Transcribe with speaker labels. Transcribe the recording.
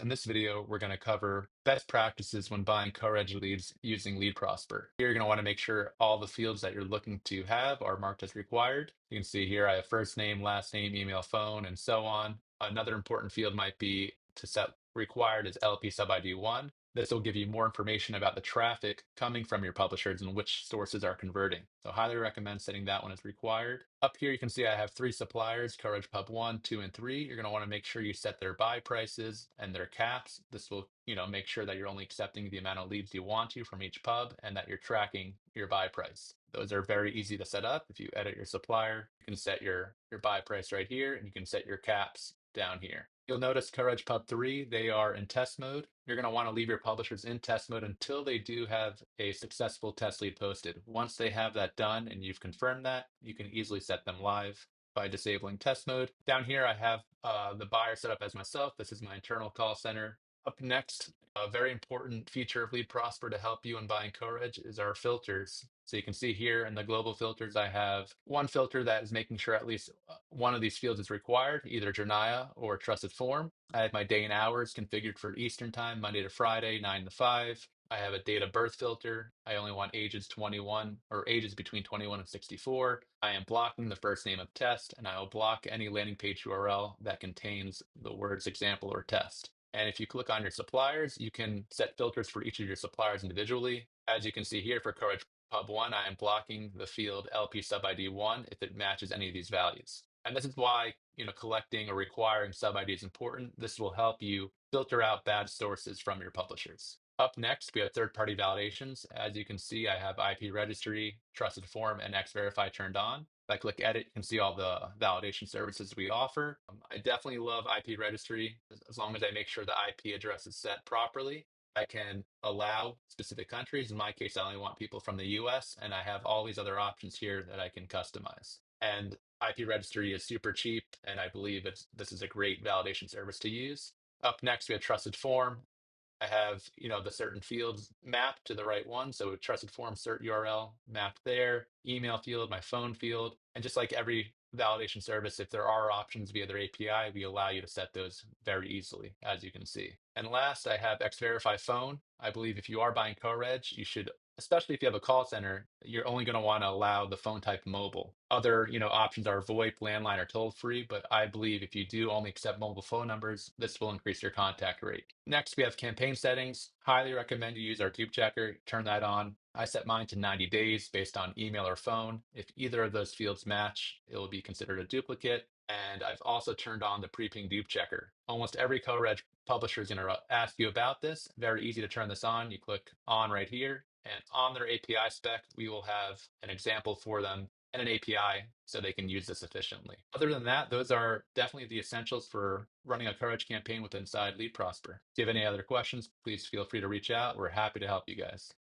Speaker 1: In this video, we're going to cover best practices when buying Coreg leads using LeadProsper. Here, you're going to want to make sure all the fields that you're looking to have are marked as required. You can see here I have first name, last name, email, phone, and so on. Another important field might be to set required as LP sub ID 1. This will give you more information about the traffic coming from your publishers and which sources are converting. So highly recommend setting that one as required. Up here, you can see I have 3 suppliers, Coreg Pub 1, 2, and 3. You're going to want to make sure you set their buy prices and their caps. This will, make sure that you're only accepting the amount of leads you want to from each pub and that you're tracking your buy price. Those are very easy to set up. If you edit your supplier, you can set your buy price right here, and you can set your caps down here. You'll notice Coreg Pub 3, they are in test mode. You're going to want to leave your publishers in test mode until they do have a successful test lead posted. Once they have that done and you've confirmed that, you can easily set them live by disabling test mode. Down here, I have the buyer set up as myself. This is my internal call center. Up next, a very important feature of LeadProsper to help you in buying Coreg is our filters. So you can see here in the global filters, I have one filter that is making sure at least one of these fields is required, either Janaya or TrustedForm. I have my day and hours configured for Eastern time, Monday to Friday, 9 to 5. I have a date of birth filter. I only want ages 21 or ages between 21 and 64. I am blocking the first name of test, and I will block any landing page URL that contains the words example or test. And if you click on your suppliers, you can set filters for each of your suppliers individually. As you can see here for Coreg Pub 1, I am blocking the field LP sub ID 1 if it matches any of these values. And this is why, collecting or requiring sub ID is important. This will help you filter out bad sources from your publishers. Up next, we have third-party validations. As you can see, I have IP Registry, TrustedForm, and XVerify turned on. If I click edit, you can see all the validation services we offer. I definitely love IP Registry as long as I make sure the IP address is set properly. I can allow specific countries. In my case, I only want people from the US, and I have all these other options here that I can customize. And IP Registry is super cheap, and I believe this is a great validation service to use. Up next, we have TrustedForm. I have, the certain fields mapped to the right one. So TrustedForm cert URL mapped there, email field, my phone field. And just like every validation service, if there are options via their API, we allow you to set those very easily, as you can see. And last, I have XVerify phone. I believe if you are buying Coreg, you should, especially if you have a call center, you're only going to want to allow the phone type mobile. Other, options are VoIP, landline, or toll free, but I believe if you do only accept mobile phone numbers, this will increase your contact rate. Next, we have campaign settings. Highly recommend you use our dupe checker. Turn that on. I set mine to 90 days based on email or phone. If either of those fields match, it will be considered a duplicate. And I've also turned on the pre-ping dupe checker. Almost every Coreg publisher is going to ask you about this. Very easy to turn this on. You click on right here, and on their API spec, we will have an example for them and an API so they can use this efficiently. Other than that, those are definitely the essentials for running a Coreg campaign with inside LeadProsper. If you have any other questions, please feel free to reach out. We're happy to help you guys.